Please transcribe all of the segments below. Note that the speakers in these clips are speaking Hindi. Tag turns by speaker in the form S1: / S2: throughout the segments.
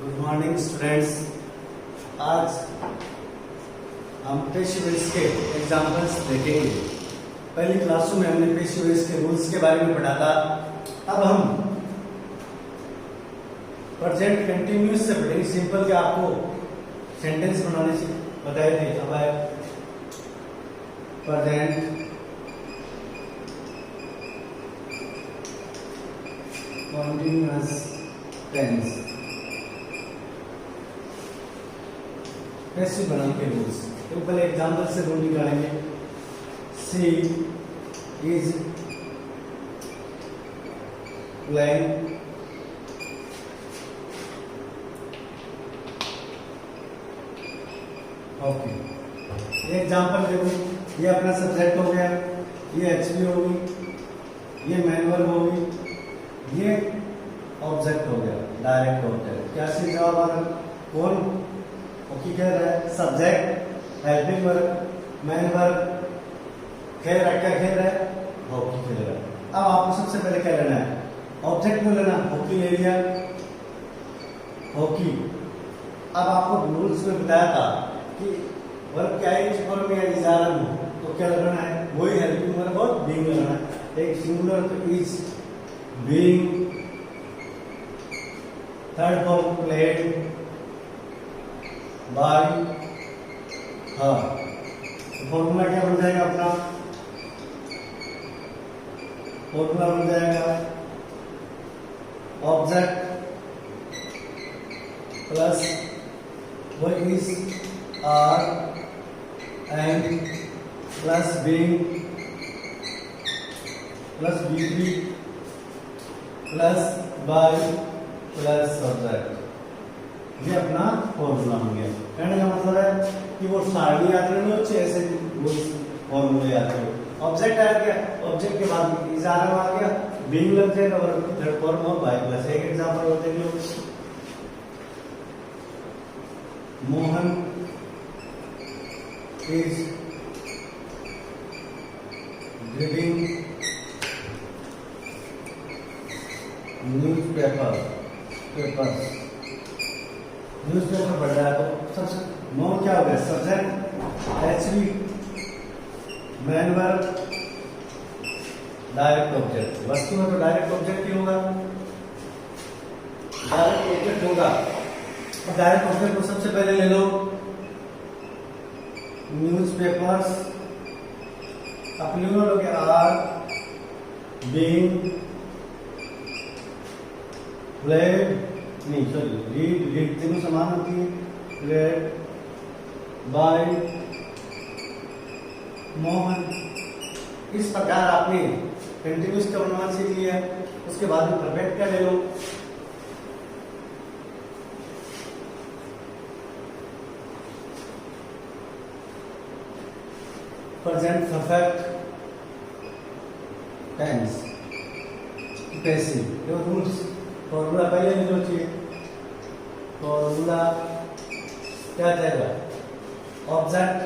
S1: Good morning students. आज हम पेशिव वॉइस के एग्जाम्पल्स देखेंगे। पहली क्लासों में हमने पेशिव वॉइस के रूल्स के बारे में पढ़ा था। अब हम प्रेजेंट कंटिन्यूअस से पढ़ेंगे। सिंपल के आपको सेंटेंस बनाने से बताए थे। अब है प्रेजेंट कंटिन्यूअस टेंस कैसे बनाने के रूल्स। तो पहले एग्जाम्पल से रूल निकालेंगे। सी इज प्लेइंग हॉकी। ये एग्जाम्पल देखो, ये अपना सब्जेक्ट हो गया, ये एचपी होगी, ये मैनुअल होगी, ये ऑब्जेक्ट हो गया, डायरेक्ट ऑब्जेक्ट। क्या सी जवाब आ रहा? कौन हॉकी खेल रहा है? Subject helping verb, man verb, खेल रहा है। क्या खेल रहा है? हॉकी खेल रहा है। अब आपको सबसे पहले क्या लेना है? ऑब्जेक्ट में लेना। हॉकी ले लिया, हॉकी। अब आपको रूल्स में बताया था कि वर्ब क्या है, फॉर्म में इजारा में, तो क्या लगाना है? वही हेल्पिंग वर्ब और बीइंग लगाना है। एक सिंगुलर तो is, being, third form played, by, हाँ। फॉर्मूला क्या बन जाएगा अपना? फॉर्मूला बन जाएगा ऑब्जेक्ट प्लस वो is are and plus being plus बी3 प्लस बाय प्लस ऑब्जेक्ट। ये अपना फॉर्मूला हो गया। कहने का मतलब है कि वो सारणी याद करनी हो, ऐसे वो फॉर्मूले याद करो। ऑब्जेक्ट आ गया, ऑब्जेक्ट के बाद इजारा आ गया, बीइंग लग जाएगा और थर्ड फॉर्म और बाय प्लस। एक एग्जांपल होते हैं मोहन इज रीडिंग न्यूज़पेपर पढ़ रहा है। तो सबसे मोहन क्या हो गया? Subject HV, man verb, direct object. वस्तु में तो डायरेक्ट ऑब्जेक्ट ही होगा, डायरेक्ट ऑब्जेक्ट होगा। अब डायरेक्ट ऑब्जेक्ट को सबसे पहले ले लो, न्यूज़पेपर्स। अपनी हो गया आर, बीइंग, प्लेड, नहीं सॉरी रीड तीनों समान होती है, प्लेड, बाय, मोहन। इस प्रकार आपने कंटिन्यूअस का अनुमान सीख लिया। उसके बाद में परफेक्ट का ले लो। Present perfect tense passive. देखो रूल्स, फॉर्मूला पहले लिखो चाहिए। फॉर्मूला क्या जाएगा? ऑब्जेक्ट,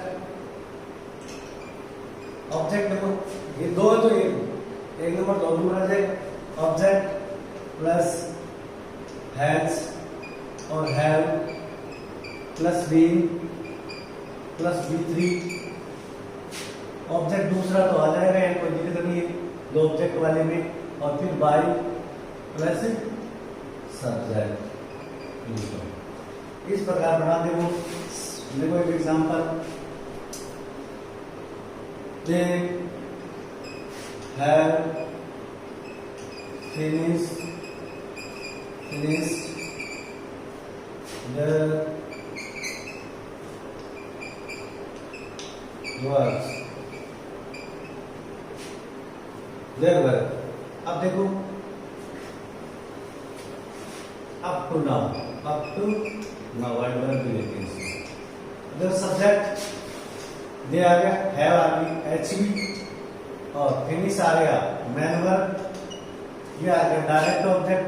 S1: ऑब्जेक्ट देखो ये दो है तो एक नंबर दो नंबर आ जाएगा। ऑब्जेक्ट प्लस हैज और have plus being plus B3. Object दूसरा तो आ जाएगा, कोई दिक्कत नहीं है दो ऑब्जेक्ट वाले में। और फिर बाय प्लस सब्जेक्ट। इस प्रकार बना देखो। देखो एक example, they have finished the work their work. अब देखो up to now word verb भी लेते हैं इसमें। जब सब्जेक्ट दे आ गया, हैव आ गई एचवी, और फिनिश आ गया मैन वर्ब, ये आ गया डायरेक्ट ऑब्जेक्ट।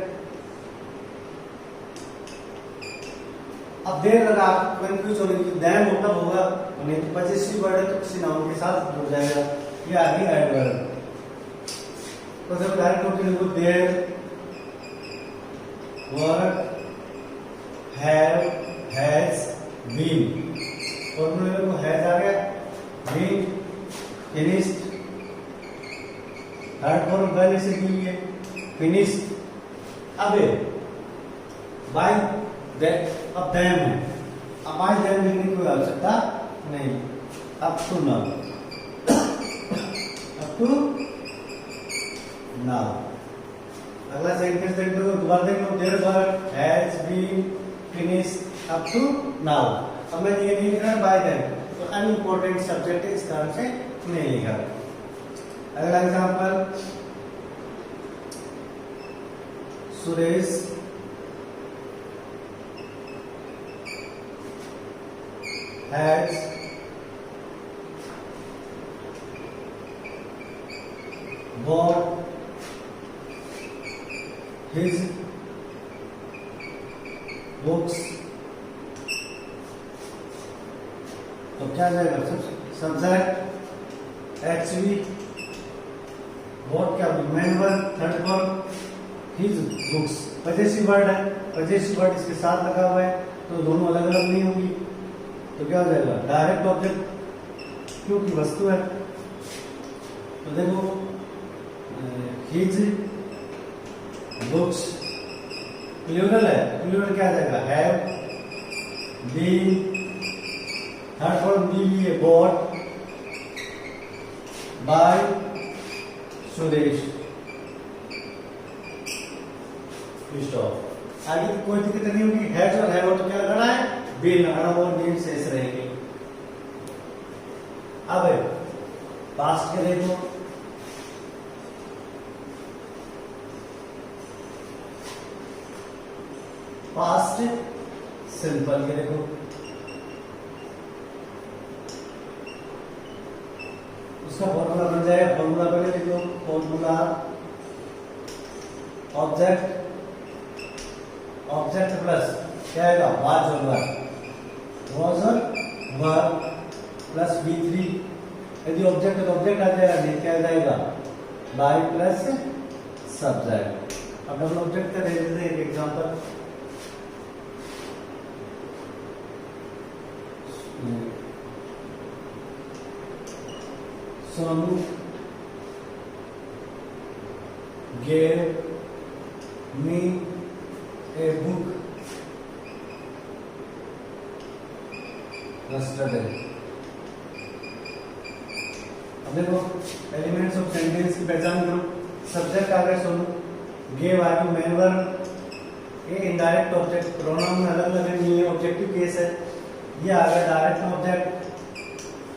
S1: अब देर लगा आपको कंफ्यूज होने की, दैन होता होगा नहीं तो पजेसिव वर्ड है तो किसी नाउन के साथ जुड़ जाएगा। ये आ गई एडवर्ब। तो जब डायरेक्ट ऑब्जेक्ट लिखो their work have, has, been. फॉर्मूले में हैज आ गया, बीन, फिनिश्ड। थर्ड फॉर्म पहले से की है, फिनिश्ड। अब बाय दैट, अब दैम है, अब बाय दैम लिखने की कोई आवश्यकता नहीं। Up to now, up to now. अगला सेंटेंस देख लो, दोबारा देख लो, their work has been finished up to now. अब मैं ये नहीं लिख रहा बाय दैम, तो अनइम्पोर्टेंट सब्जेक्ट है, इस कारण से नहीं लिखा। अगला example, Suresh has bought his books। तो क्या जाएगा, सब्जेक्ट एक्चुअली, बॉट क्या, main verb, third form his books. Possessive word है, पजेसिव वर्ड इसके साथ लगा हुआ है, तो दोनों अलग अलग नहीं होंगी, तो क्या हो जाएगा, डायरेक्ट ऑब्जेक्ट, क्योंकि वस्तु है। तो देखो, हिज बुक्स प्लूरल है, प्लूरल क्या आ जाएगा, हैव बीन, थर्ड फॉर्म दी हुई है, बॉट बाय सुरेश। स्टॉप। आगे की कोई दिक्कत नहीं होगी, हैज और हैव तो क्या लगना है, बीन लगाना, और बीन शेष रहेंगे। अब पास्ट के देखो, पास्ट सिंपल के देखो, उसका फॉर्मूला बन जाएगा, फॉर्मूला पहले लिख लो, फॉर्मूला ऑब्जेक्ट, ऑब्जेक्ट प्लस क्या आएगा, वाज और वर्ब प्लस V3। यदि ऑब्जेक्ट तो ऑब्जेक्ट आ जाएगा, नहीं क्या आ जाएगा, बाय प्लस सब्जेक्ट। अब डबल ऑब्जेक्ट का दे देते हैं एक example, Sonu gave me a book yesterday। अब देखो, एलिमेंट्स ऑफ सेंटेंस की पहचान करो। सब्जेक्ट आ गया सोनू, गेव आ गई मेन वर्ब, ये इनडायरेक्ट ऑब्जेक्ट, प्रोनाउन में अलग अलग नहीं है, ऑब्जेक्टिव केस है। ये आ गया डायरेक्ट ऑब्जेक्ट,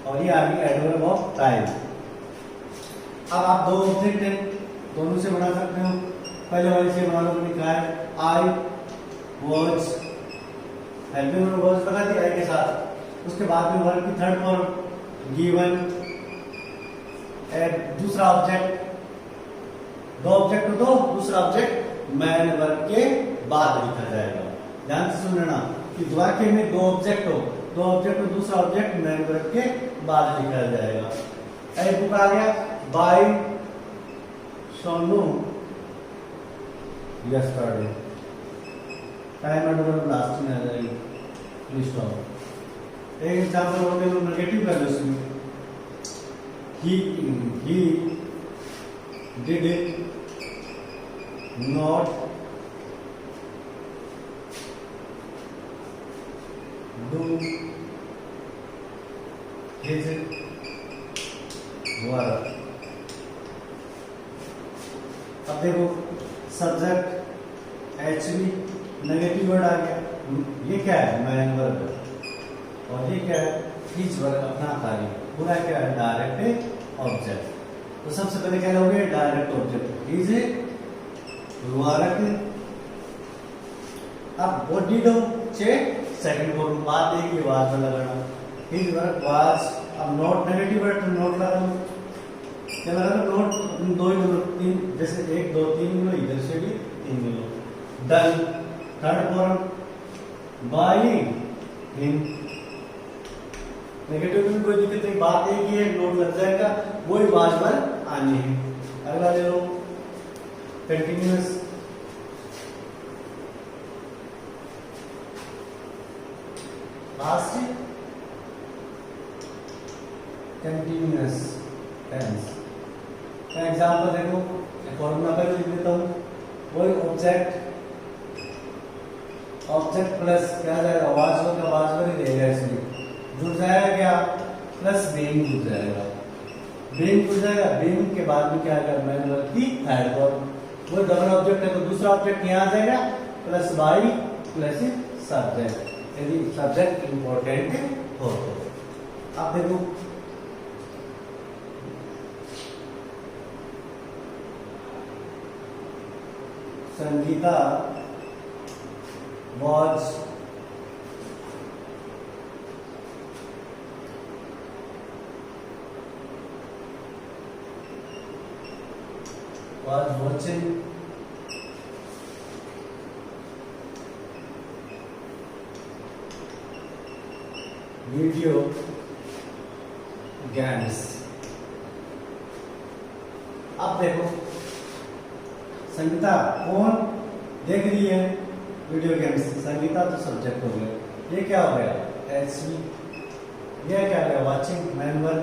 S1: और ये आ गई एडवर्ब ऑफ टाइम। अब आप दो ऑब्जेक्ट हैं, दोनों से बना सकते हो। पहले वाले से बना लो, लिखा है आई वॉच, हेल्पिंग वर्ब लगा दी आई के साथ। उसके बाद में वर्ब की थर्ड फॉर्म गिवन, दूसरा ऑब्जेक्ट, दो ऑब्जेक्ट हो तो दूसरा ऑब्जेक्ट मैन वर्ब के बाद लिखा जाएगा। ध्यान से सुन लेना कि वाक्य में दो ऑब्जेक्ट हो, दो ऑब्जेक्ट हो, दूसरा ऑब्जेक्ट मैन वर्ब के बाद लिखा जाएगा। ए बुक आ गया, by Sonu yesterday, time adverb last में आ जाएगी, प्लीज स्टॉप। एक एग्जांपल हो गया, नेगेटिव कर लो इसमें, he did not do his work। अब देखो, सब्जेक्ट एक्चुअली, नेगेटिव वर्ड आ गया, ये क्या है, मैन वर्ब, और ये क्या है, हिज वर्ब, अपना कार्य। पूरा क्या है, डायरेक्ट ऑब्जेक्ट। तो सबसे पहले क्या लोगे, डायरेक्ट ऑब्जेक्ट हिज वर्क। अब व्हाट डिड चे सेकंड फॉर्म बात है कि वाज में लगाना, हिज वर्क वाज। अब नॉट नेगेटिव वर्ड, तो नॉट लगा लो, क्या लगा लो, नॉट दो ही लो, तीन, जैसे एक दो तीन लो, इधर से भी तीन लो। Done, third form by him, negative में कोई दिक्कत नहीं, बात एक ही है, नोट लग जाएगा, वही वाज पर आनी है। अगला ले लो, कंटिन्यूअस, पास्ट कंटिन्यूअस टेंस का एग्जांपल देखो, फॉर्मूला पर लिख देता हूँ। कोई ऑब्जेक्ट प्लस क्या जाएगा, वाजवर का वाजवर ही रहेगा, इसमें जुड़ जाएगा क्या, प्लस बीइंग जुड़ जाएगा। बीइंग जुड़ जाएगा, बीइंग के बाद में क्या आएगा, मैनुअल की थर्ड फॉर्म। वो डबल ऑब्जेक्ट है तो दूसरा ऑब्जेक्ट यहाँ आ जाएगा, प्लस बाई प्लस सब्जेक्ट, यदि सब्जेक्ट इंपॉर्टेंट हो तो। आप देखो Sangeeta was watching video games। अब देखो संगीता कौन देख रही है वीडियो गेम्स, संगीता तो सब्जेक्ट हो गया, ये क्या हो गया एचवी, ये क्या हो गया वाचिंग, मैनुअल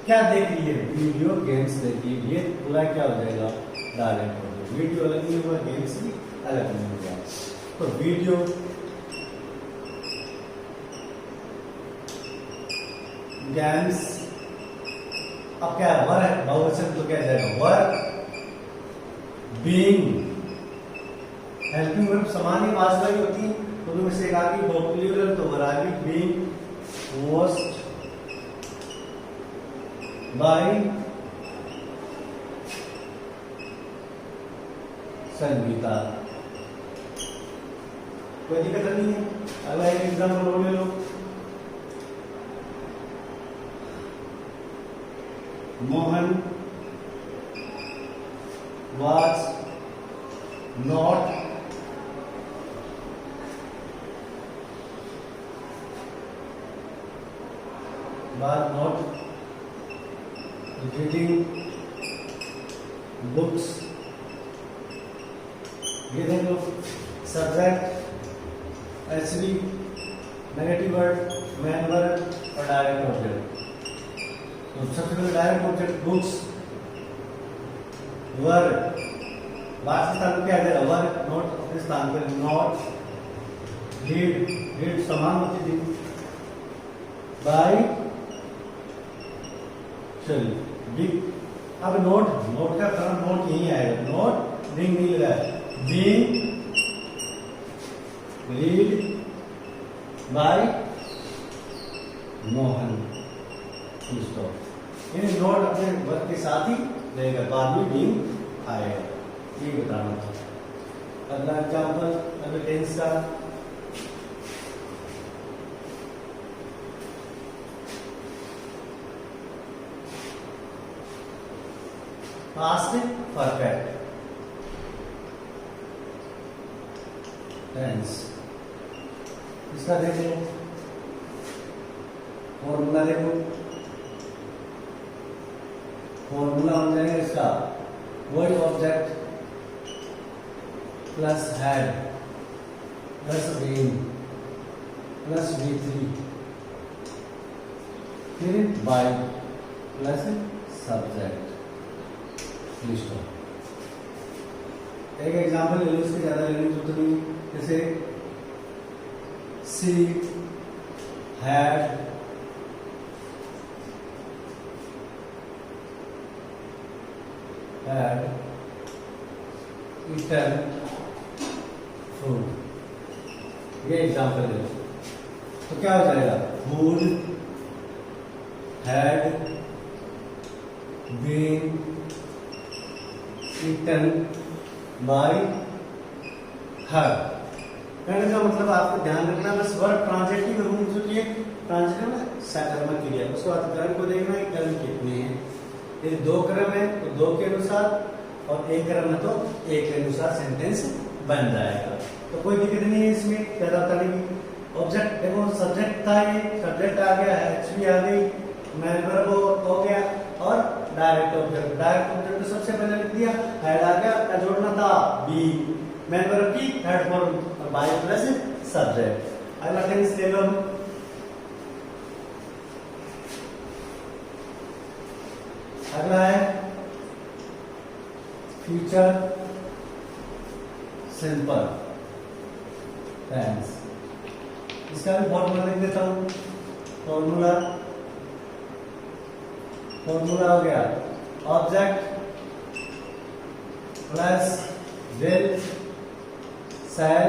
S1: क्या देख रही है, वीडियो गेम्स देख रही है, ये पूरा क्या हो जाएगा डायरेक्ट हो जाएगा। वीडियो अलग नहीं हुआ, गेम्स भी अलग नहीं हुआ, तो वीडियो गेम्स। अब क्या है वर्क, बहुवचन तो क्या जाएगा वर्क, बीइंग, हेल्पिंग वर्ब समान ही वास्तव में होती है, तो उनमें से एक आगे प्लूरल तो वर आगे बीइंग वॉच्ड बाय संगीता। कोई दिक्कत नहीं है। अगला एक एग्जाम्पल और ले लो, Mohan was not reading books। ये देखो subject HV, negative word, main word और डायरेक्ट ऑब्जेक्ट। तो सबसे पहले डायरेक्ट ऑब्जेक्ट बुक्स, वर्ड बात के स्थान पर क्या आ जाएगा वर्ड, नोट अपने स्थान पर नॉट, रीड रीड समान होती थी, बाय चलिए बिग। अब नोट का फॉर्म नोट यही आएगा, नोट बिंग नहीं लगा है, बिंग रीड बाय मोहन, यानी नोट अपने वर्ग के साथ ही रहेगा, बाद में बिंग आएगा, ये बताना था। अगला एग्जाम्पल अगले टेंस का, पास्ट परफेक्ट टेंस। इसका देखो फॉर्मूला, देखो फॉर्मूला हो जाएगा इसका word object plus had plus being plus V3 फिर बाय प्लस सब्जेक्ट। एक एग्जाम्पल ले लो, इसके ज्यादा लेने की जरूरत नहीं, जैसे सी हैड ईटन फूड, ये एग्जाम्पल ले लो। तो क्या हो जाएगा food had been eaten by her। कहने का मतलब आपको ध्यान रखना, बस वर्ड ट्रांजिटिव रूप जो कि ट्रांजिटिव में सकर्मक क्रिया, उसके बाद कर्म को देखना है कर्म कितने हैं। यदि दो क्रम है तो दो के अनुसार, और एक क्रम है तो एक के अनुसार सेंटेंस बन जाएगा। तो कोई दिक्कत नहीं है इसमें, ज्यादा तरीके ऑब्जेक्ट देखो सब्जेक्ट था, ये सब्जेक्ट आ गया, एचवी आ गई, मैन वर्ब हो गया, और डायरेक्ट ऑब्जेक्ट तो सबसे पहले लिख दिया, हेड आ गया, क्या जोड़ना था बी, मैन वर्ब की थर्ड फॉर्म और बाय प्लस सब्जेक्ट। अगला टेंस ले लो अगला है फ्यूचर सिंपल टेंस। इसका भी फॉर्मूला लिख देता हूं। फॉर्मूला हो गया ऑब्जेक्ट प्लस विल शैल।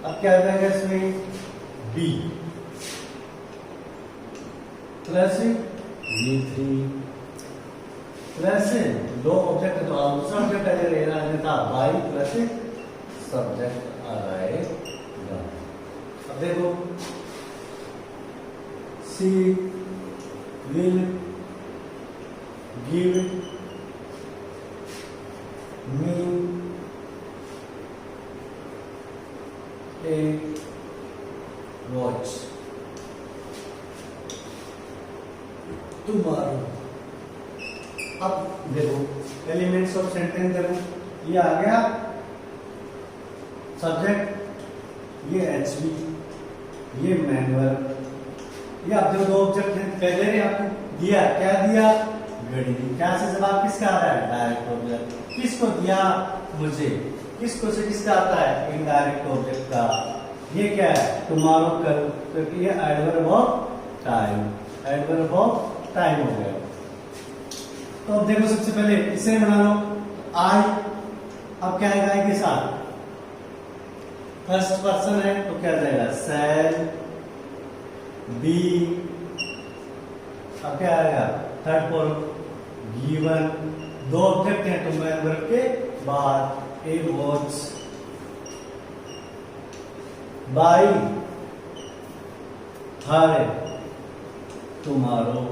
S1: अब क्या आ जाएगा इसमें बी प्लस V3 प्लस दो ऑब्जेक्ट तो दूसरा ऑब्जेक्ट आ जाएगा अन्यथा बाई प्लस सब्जेक्ट आ जाएगा। अब देखो she will give me a watch tomorrow. अब देखो एलिमेंट्स ऑफ सेंटेंस करूं, ये आ गया सब्जेक्ट, ये एचवी, ये मैनुअल, ये आप जो दो ऑब्जेक्ट हैं पहले ने आपको दिया, क्या दिया घड़ी। क्या से जवाब किसका आ रहा है डायरेक्ट ऑब्जेक्ट। किसको दिया मुझे, किसको से किसका आता है इनडायरेक्ट ऑब्जेक्ट का। ये क्या है टुमारो कल, क्योंकि ये adverb of time, adverb of time हो गया। तो अब देखो सबसे पहले इसे बना लो आई। अब क्या आएगा आई के साथ फर्स्ट पर्सन है तो क्या जाएगा शैल बी। अब क्या आएगा थर्ड फॉर्म गिवन। दो ऑब्जेक्ट हैं तो मैं वर्ब के बाद ए वॉच बाई हर टुमारो।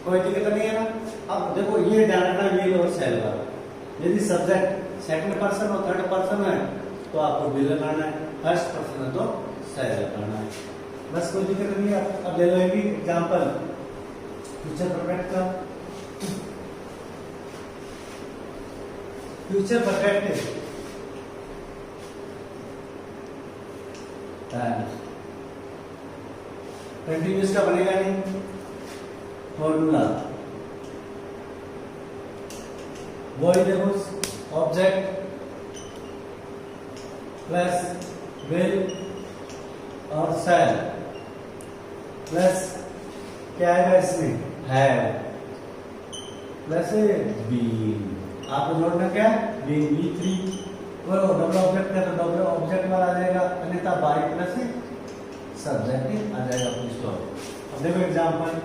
S1: कोई दिक्कत नहीं है ना। अब देखो ये ध्यान रखना ये और शैल का, यदि सब्जेक्ट सेकंड पर्सन और थर्ड पर्सन है तो आपको विल लगाना है, फर्स्ट पर्सन है तो शैल लगाना है, बस कोई दिक्कत नहीं है। अब ले लो एक एग्जांपल फ्यूचर परफेक्ट का। फ्यूचर परफेक्ट कंटिन्यूस का बनेगा नहीं। फॉर्मूला वही देखो ऑब्जेक्ट प्लस विल और शैल प्लस क्या आएगा इसमें हैव प्लस बीइंग। आपको जोड़ना क्या बीइंग V3 डबल ऑब्जेक्ट है तो डबल ऑब्जेक्ट वाला आ जाएगा, अन्यथा बाई प्लस सब्जेक्ट आ जाएगा फुल स्टॉप। अब देखो example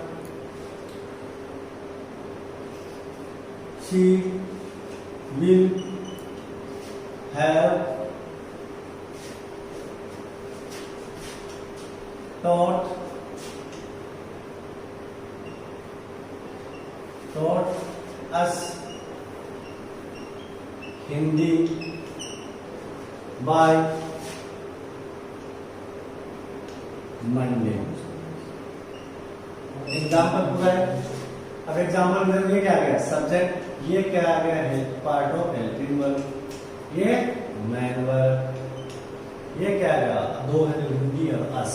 S1: she will have taught us Hindi by Monday। Example पूरा है। अब एग्जाम्पल में ये क्या आ गया सब्जेक्ट, ये क्या आ गया है पार्ट ऑफ हेल्पिंग वर्ब, ये मैनुअल, ये क्या आ गया दो है हिंदी और अस।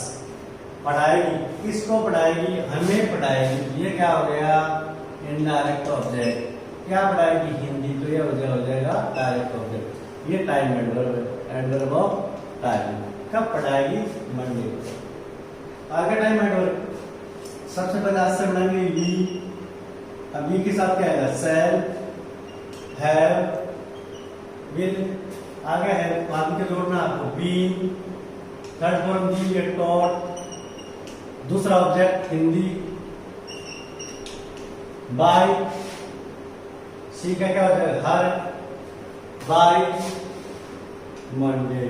S1: पढ़ाएगी किसको पढ़ाएगी हमें पढ़ाएगी, ये क्या हो गया इनडायरेक्ट ऑब्जेक्ट। क्या पढ़ाएगी हिंदी तो ये हो जाएगा डायरेक्ट ऑब्जेक्ट। ये टाइम एडवर्ब है, एडवर्ब ऑफ टाइम। कब पढ़ाएगी मंडे को। आगे टाइम एडवर्ब सबसे पहले आज से बनाएंगे वी। अब वी के साथ क्या आएगा शैल हैव विल, आगे है बाद के जोड़ना आपको बी, थर्ड फॉर्म दी ये टॉट, दूसरा ऑब्जेक्ट हिंदी बाय, सी का क्या हो जाएगा हर बाय मंडे।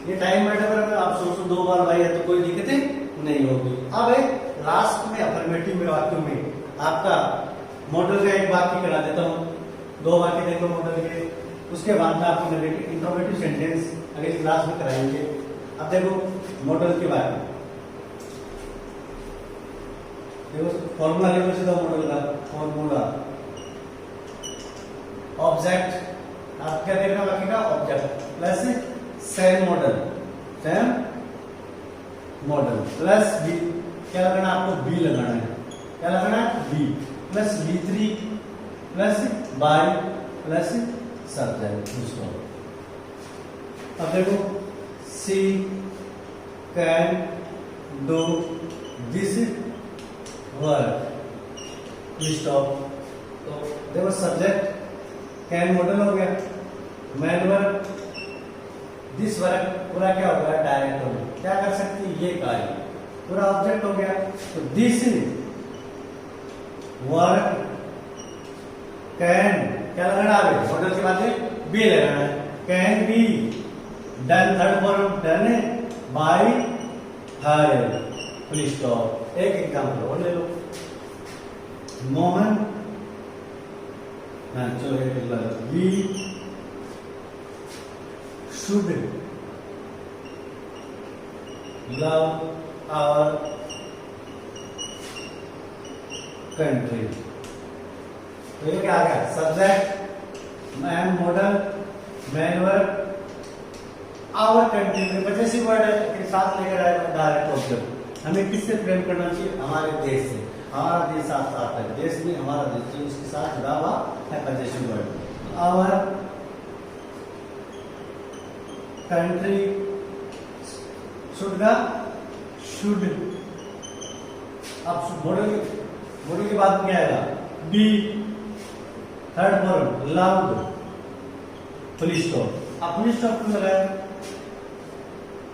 S1: ये टाइम एडवर्ब आप सोचो दो बार बाई है तो कोई दिक्कत नहीं होगी। अब लास्ट में अफर्मेटिव में वाक्य में आपका मॉडल का एक वाक्य करा देता हूँ, दो वाक्य देखो मॉडल के, उसके बाद में आपको इंट्रोगेटिव सेंटेंस अगली क्लास में कराएंगे। अब देखो मॉडल के बारे में देखो फॉर्मूला देखो सीधा मॉडल का फॉर्मूला ऑब्जेक्ट, आप क्या देखना बाकी का object plus same modal, same modal plus B, क्या लगाना आपको बी लगाना है, क्या लगाना है B plus V3 plus by plus subject उसको। अब देखो she can do this work stop. तो देखो सब्जेक्ट कैन मॉडल हो गया, मैन वर्क दिस वर्क पूरा क्या हो गया डायरेक्ट हो गया, क्या कर सकती है ये कार्य, पूरा ऑब्जेक्ट हो गया। तो दिस वर्क कैन क्या लगाना आगे मॉडल के बाद में बी लगाना है, can be done third form done by her full stop. एक एग्जांपल और ले लो, मोहन चलो we should love our country. तो ये क्या आ गया subject man modal man work our country में वजह से वर्ड है के साथ लेकर आएगा डायरेक्ट ऑब्जेक्ट। हमें किससे प्रेम करना चाहिए, हमारे देश से, हमारा देश साथ साथ है, देश में हमारा देश जो उसके साथ जुड़ा हुआ है possessive word. Our country should का शुड, अब मॉडल के बाद क्या आएगा be third form loved full stop. अब फुल स्टॉप क्यों लगाया,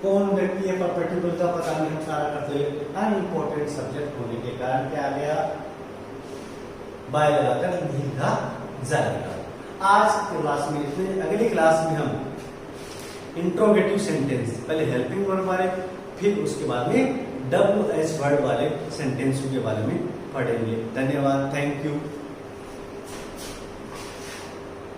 S1: कौन व्यक्ति है परपेटिबल का पता नहीं हम सारा करते हुए अनइम्पोर्टेंट सब्जेक्ट होने के कारण क्या आ गया बाय लगाकर नहीं लिखा जाएगा। आज की क्लास में इतने, अगली क्लास में हम इंट्रोगेटिव सेंटेंस पहले हेल्पिंग वर्ब वाले फिर उसके बाद में WH वर्ड वाले सेंटेंस के बारे में पढ़ेंगे। धन्यवाद, थैंक यू।